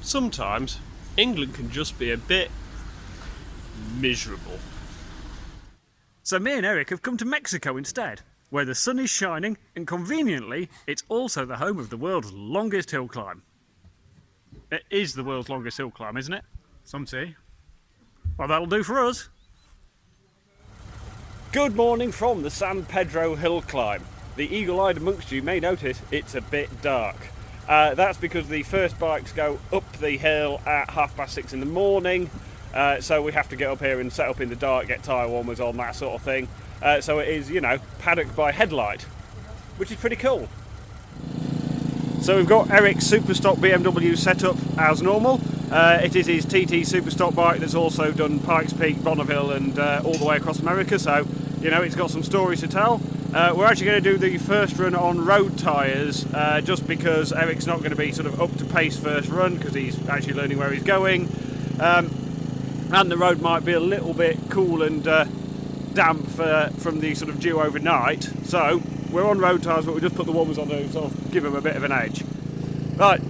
Sometimes England can just be a bit miserable. So me and Eric have come to Mexico instead, where the sun is shining and conveniently it's also the home of the world's longest hill climb. It is the world's longest hill climb, isn't it? Some say. Well, that'll do for us. Good morning from the San Pedro hill climb. The eagle-eyed amongst you may notice it's a bit dark. That's because the first bikes go up the hill at 6:30 in the morning, so we have to get up here and set up in the dark, get tyre warmers on, that sort of thing. So it is, paddock by headlight, which is pretty cool. So we've got Eric's Superstock BMW set up as normal. It is his TT Superstock bike that's also done Pikes Peak, Bonneville and all the way across America, so it's got some stories to tell. We're actually going to do the first run on road tyres, just because Eric's not going to be sort of up to pace first run because he's actually learning where he's going, and the road might be a little bit cool and damp from the sort of dew overnight. So we're on road tyres, but we just put the warmers on to sort of give him a bit of an edge. Right,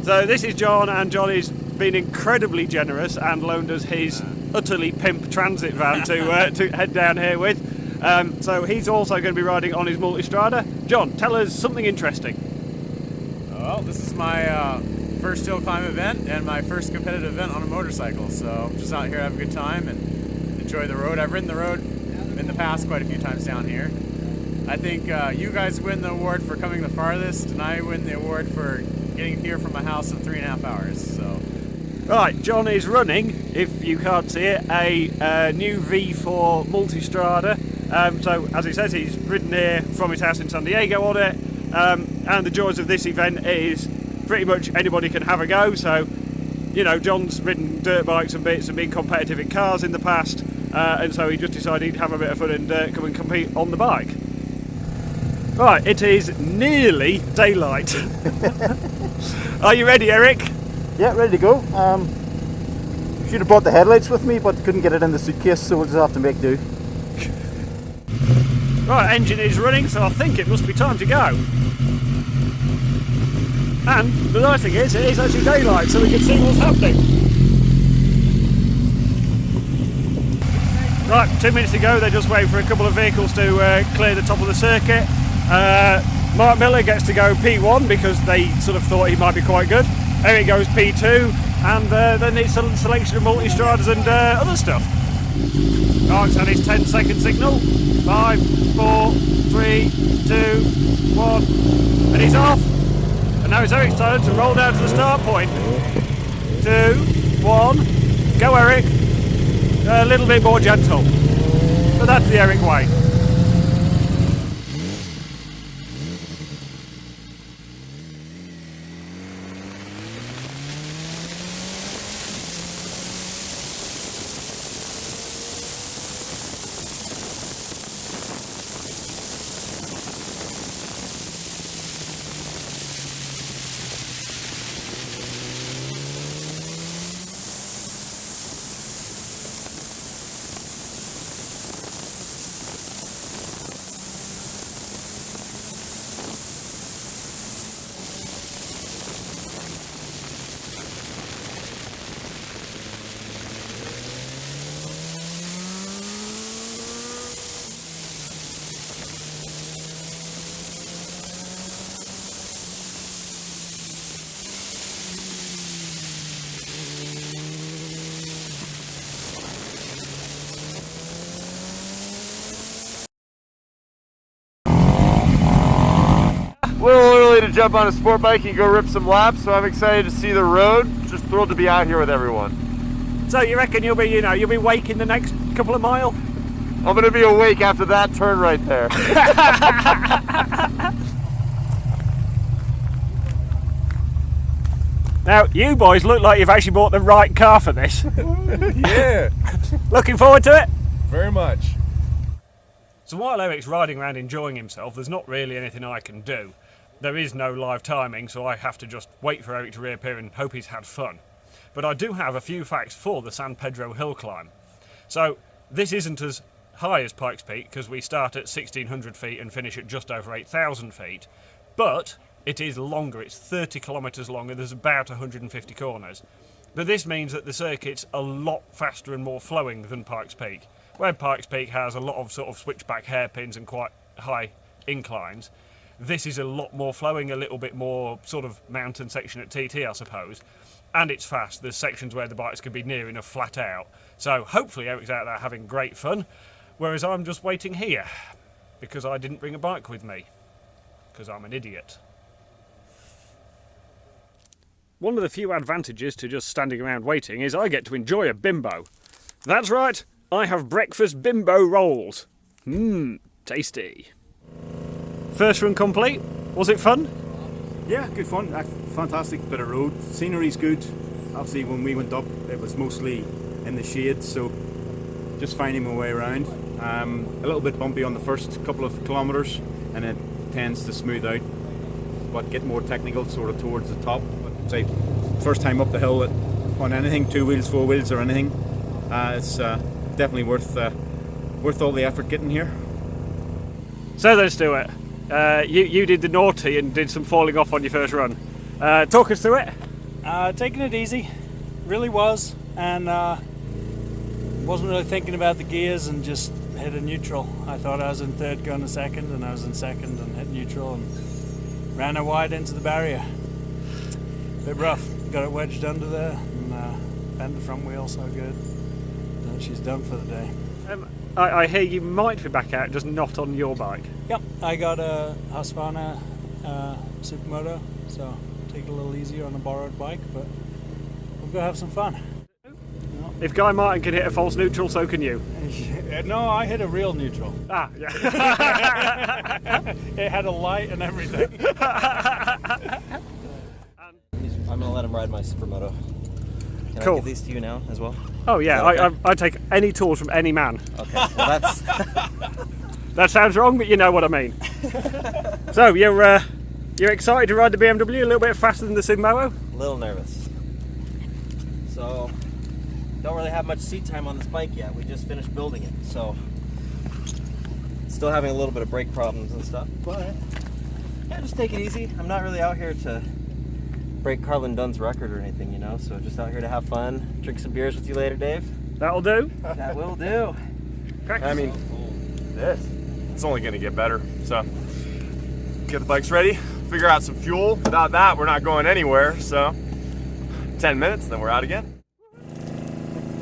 so this is John, and John has been incredibly generous and loaned us his utterly pimp transit van to head down here with. So he's also going to be riding on his Multistrada. John, tell us something interesting. Well, this is my first hill climb event and my first competitive event on a motorcycle, so I'm just out here to have a good time and enjoy the road. I've ridden the road in the past quite a few times down here. I think you guys win the award for coming the farthest, and I win the award for getting here from my house in 3.5 hours. So, right, John is running, if you can't see it, a new V4 Multistrada. So, as he says, he's ridden here from his house in San Diego on it, and the joys of this event is pretty much anybody can have a go. So, John's ridden dirt bikes and bits and been competitive in cars in the past, and so he just decided he'd have a bit of fun and come and compete on the bike. Right, it is nearly daylight. Are you ready, Eric? Yeah, ready to go. Should have brought the headlights with me, but couldn't get it in the suitcase, so we'll just have to make do. Right, engine is running, so I think it must be time to go. And the nice thing is, it is actually daylight, so we can see what's happening. Right, 2 minutes to go. They're just waiting for a couple of vehicles to clear the top of the circuit. Mark Miller gets to go P1 because they sort of thought he might be quite good. Eric goes P2, and then it's a selection of Multistradas and other stuff. Mark's had his 10-second signal. 5, 4, 3, 2, 1, and he's off. And now it's Eric's turn to roll down to the start point. 2, 1, go Eric. A little bit more gentle, but that's the Eric way. A little early to jump on a sport bike and go rip some laps, so I'm excited to see the road. Just thrilled to be out here with everyone. So you reckon you'll be wake in the next couple of miles? I'm going to be awake after that turn right there. Now, you boys look like you've actually bought the right car for this. Yeah. Looking forward to it? Very much. So while Eric's riding around enjoying himself, there's not really anything I can do. There is no live timing, so I have to just wait for Eric to reappear and hope he's had fun. But I do have a few facts for the San Pedro hill climb. So this isn't as high as Pikes Peak, because we start at 1,600 feet and finish at just over 8,000 feet. But It is longer, it's 30 kilometres long and there's about 150 corners. But this means that the circuit's a lot faster and more flowing than Pikes Peak. Where Pikes Peak has a lot of sort of switchback hairpins and quite high inclines, this is a lot more flowing, a little bit more sort of mountain section at TT, I suppose. And it's fast. There's sections where the bikes can be near enough flat out. So hopefully Eric's out there having great fun, whereas I'm just waiting here because I didn't bring a bike with me because I'm an idiot. One of the few advantages to just standing around waiting is I get to enjoy a bimbo. That's right, I have breakfast bimbo rolls. Tasty. First run complete. Was it fun? Yeah, good fun. Fantastic bit of road. Scenery's good. Obviously, when we went up, it was mostly in the shade, so just finding my way around. A little bit bumpy on the first couple of kilometres, and it tends to smooth out, but get more technical sort of towards the top. But say, first time up the hill on anything, 2 wheels, 4 wheels, or anything, it's definitely worth all the effort getting here. So then, Stuart, you did the naughty and did some falling off on your first run. Talk us through it. Taking it easy, really was, and wasn't really thinking about the gears and just hit a neutral. I thought I was in third going to second, and I was in second and hit neutral and ran it wide into the barrier. Bit rough, got it wedged under there and bent the front wheel so good that she's done for the day. I hear you might be back out, just not on your bike. Yep, I got a Husqvarna Supermoto, so take it a little easier on a borrowed bike, but we'll go have some fun. If Guy Martin can hit a false neutral, so can you. No, I hit a real neutral. Ah, yeah. It had a light and everything. I'm gonna let him ride my Supermoto. Can Cool. I give these to you now as well? Oh yeah, Okay. I take any tools from any man. Okay, well that's That sounds wrong, but you know what I mean. So you're excited to ride the BMW a little bit faster than the Supermoto? a little nervous. So, don't really have much seat time on this bike yet. We just finished building it, so still having a little bit of brake problems and stuff. But yeah, just take it easy. I'm not really out here to break Carlin Dunn's record or anything, you know. So just out here to have fun, drink some beers with you later, Dave. That'll do. That will do. I mean, it's only going to get better. So, get the bikes ready, figure out some fuel. Without that, we're not going anywhere. So, 10 minutes, then we're out again.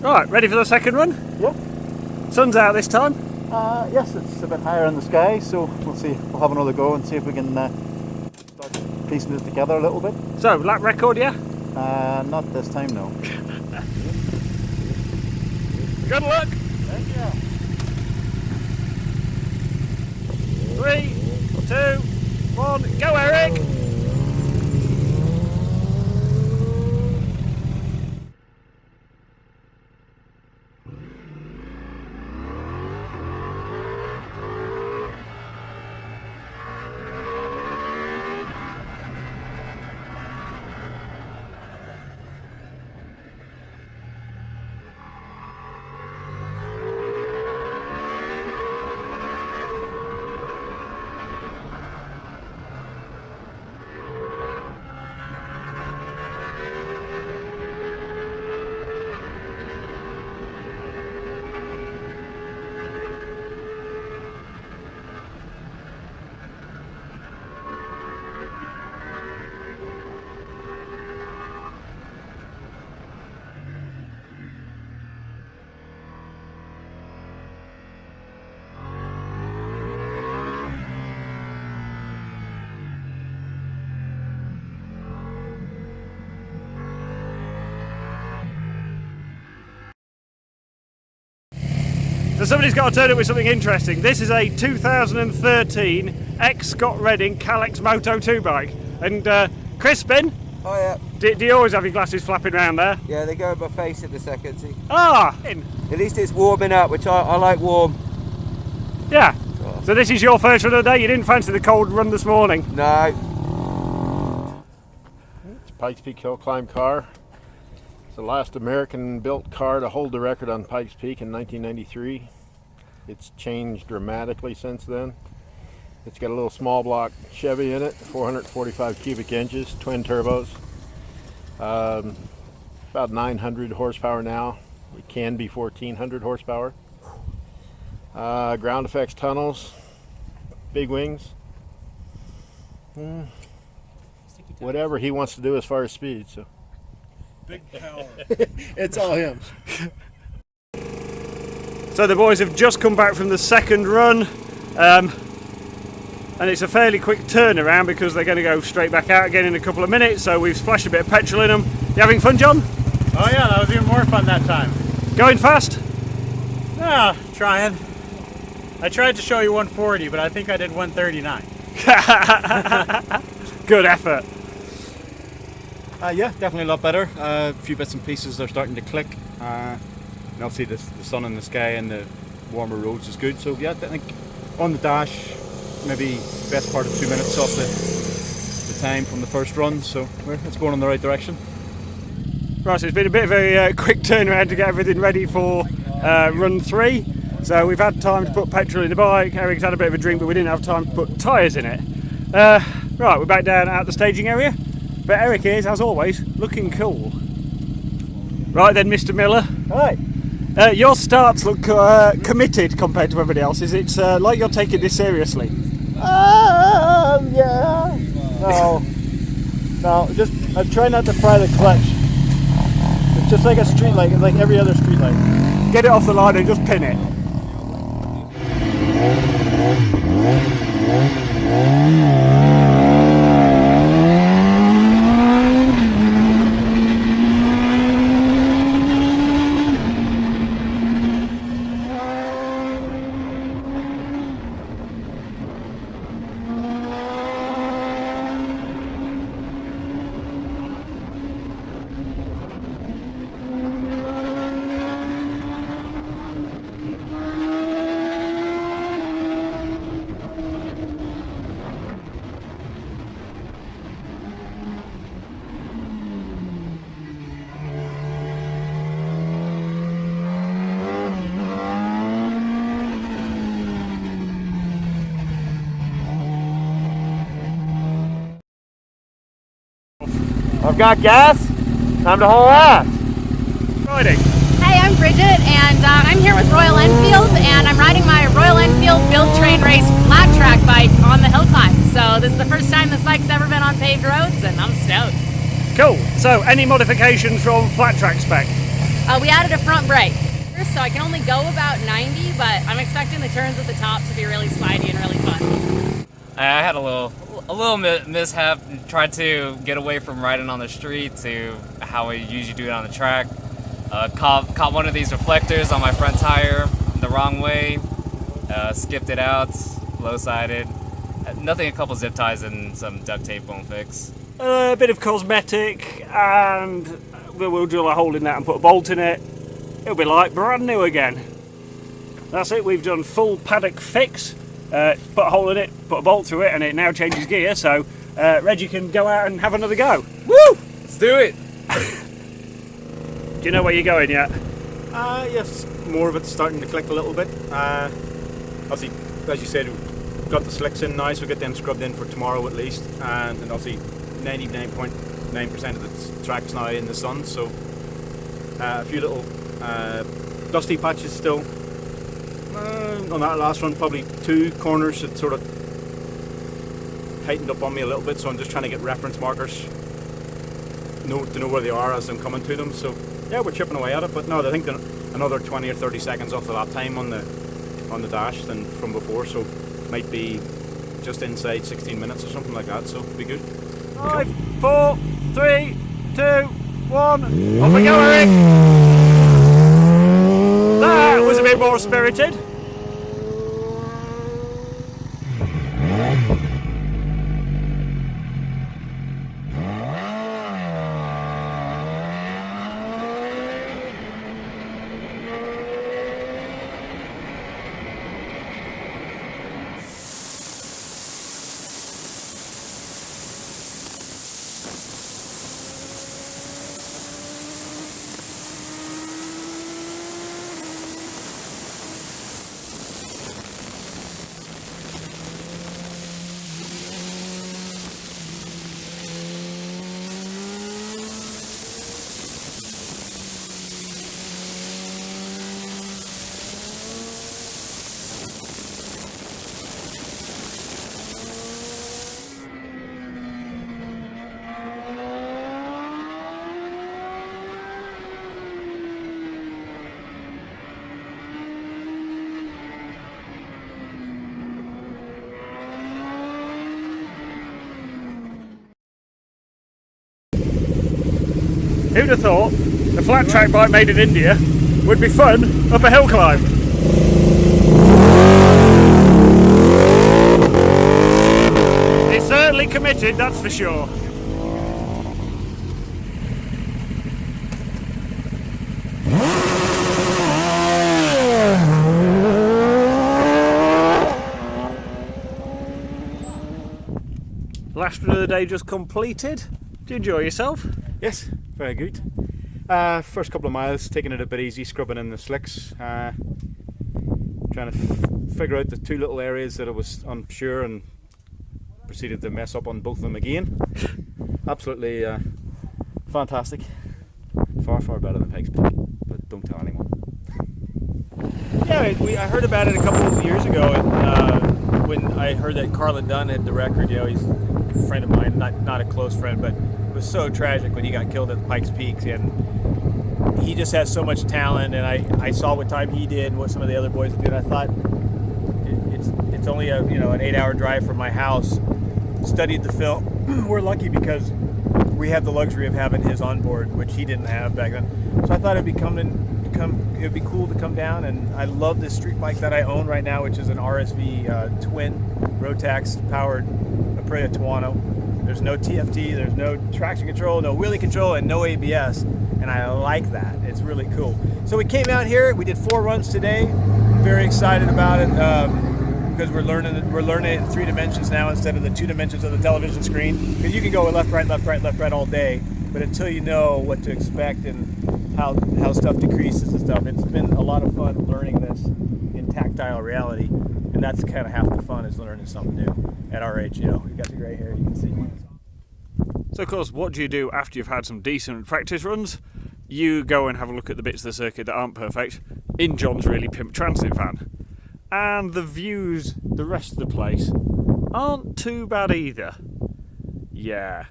Right, ready for the second run? Yep. Sun's out this time. Yes, it's a bit higher in the sky, so we'll see. We'll have another go and see if we can start piecing it together a little bit. So, lap record, yeah? Not this time, no. Good luck. Thank you. 3, 2, 1, go Eric! So somebody's got to turn up with something interesting. This is a 2013 ex-Scott Redding Calex Moto 2 bike. And Crispin, Oh yeah, do you always have your glasses flapping around there? yeah, they go in my face in a second. See? Ah! At least it's warming up, which I like warm. Yeah. So this is your first run of the day? You didn't fancy the cold run this morning? No. It's Pikes Peak Hill Climb car. It's the last American-built car to hold the record on Pikes Peak in 1993. It's changed dramatically since then. It's got a little small block Chevy in it, 445 cubic inches, twin turbos. About 900 horsepower now. It can be 1400 horsepower. Ground effects tunnels, big wings. Whatever he wants to do as far as speed. So. Big power. It's all him. So the boys have just come back from the second run, and it's a fairly quick turnaround because they're going to go straight back out again in a couple of minutes. So we've splashed a bit of petrol in them. You having fun, John? Oh yeah, that was even more fun that time. Going fast? Yeah, trying. I tried to show you 140, but I think I did 139. Good effort. Yeah, definitely a lot better. A few bits and pieces are starting to click. And obviously the sun in the sky and the warmer roads is good. So yeah, I think on the dash, maybe best part of 2 minutes off the time from the first run. So it's going in the right direction. Right, so it's been a bit of a quick turnaround to get everything ready for run 3. So we've had time to put petrol in the bike. Eric's had a bit of a drink, but we didn't have time to put tyres in it. Right, we're back down at the staging area. But Eric is, as always, looking cool. Right then, Mr. Miller. Hi. Your starts look committed compared to everybody else's. It's like you're taking this seriously. Yeah. No, just I try not to fry the clutch. It's just like a street light, like every other street light. Get it off the line and just pin it. I've got gas. Time to haul ass. Riding. Hey, I'm Bridget, and I'm here with Royal Enfield, and I'm riding my Royal Enfield Build Train Race flat track bike on the hill climb. So this is the first time this bike's ever been on paved roads, and I'm stoked. Cool. So any modifications from flat track spec? We added a front brake, so I can only go about 90, but I'm expecting the turns at the top to be really slidey and really fun. I had a little mishap. Tried to get away from riding on the street to how we usually do it on the track. Caught one of these reflectors on my front tire the wrong way. Skipped it out, low-sided. Nothing a couple zip ties and some duct tape won't fix. A bit of cosmetic, and we'll drill a hole in that and put a bolt in it. It'll be like brand new again. That's it, we've done full paddock fix. Put a hole in it, put a bolt through it, and it now changes gear, so Reggie can go out and have another go. Woo! Let's do it! Do you know where you're going yet? Yes, more of it's starting to click a little bit. Obviously, as you said, we've got the slicks in now, so we'll get them scrubbed in for tomorrow at least. And obviously, 99.9% of the track's now in the sun, so a few little dusty patches still. On that last run, probably 2 corners that sort of tightened up on me a little bit, so I'm just trying to get reference markers to know where they are as I'm coming to them. So yeah, we're chipping away at it, but no, I think another 20 or 30 seconds off the lap time on the dash than from before, so might be just inside 16 minutes or something like that, so it'll be good. 5, 4, 3, 2, 1, off we go, Eric! That was a bit more spirited. Who'd have thought a flat track bike made in India would be fun up a hill climb? It's certainly committed, that's for sure. Last run of the day just completed. Did you enjoy yourself? Yes, very good. First couple of miles, taking it a bit easy, scrubbing in the slicks, trying to figure out the two little areas that I was unsure, and proceeded to mess up on both of them again. Absolutely fantastic. Far, far better than Pike's Peak, but don't tell anyone. Yeah, I heard about it a couple of years ago, and when I heard that Carlin Dunn had the record, you know, he's a friend of mine, not a close friend, but it was so tragic when he got killed at the Pikes Peak, and he just has so much talent, and I saw what time he did and what some of the other boys did. I thought it's only an 8-hour drive from my house. Studied the film. We're lucky because we have the luxury of having his onboard, which he didn't have back then. So I thought it'd be it'd be cool to come down, and I love this street bike that I own right now, which is an RSV twin Rotax powered Aprilia Tuono. There's no TFT, there's no traction control, no wheelie control, and no ABS, and I like that. It's really cool. So we came out here, we did 4 runs today. I'm very excited about it because we're learning it in 3 dimensions now instead of the 2 dimensions of the television screen. Because you can go left, right, left, right, left, right all day, but until you know what to expect and how stuff decreases and stuff, it's been a lot of fun learning this in tactile reality, and that's kind of half the fun, is learning something new at our age. You know, you got the gray hair, you can see. So of course, what do you do after you've had some decent practice runs? You go and have a look at the bits of the circuit that aren't perfect in John's really pimp transit van. And the views, the rest of the place, aren't too bad either. Yeah,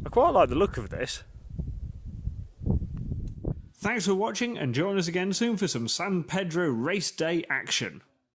I quite like the look of this. Thanks for watching, and join us again soon for some San Pedro race day action.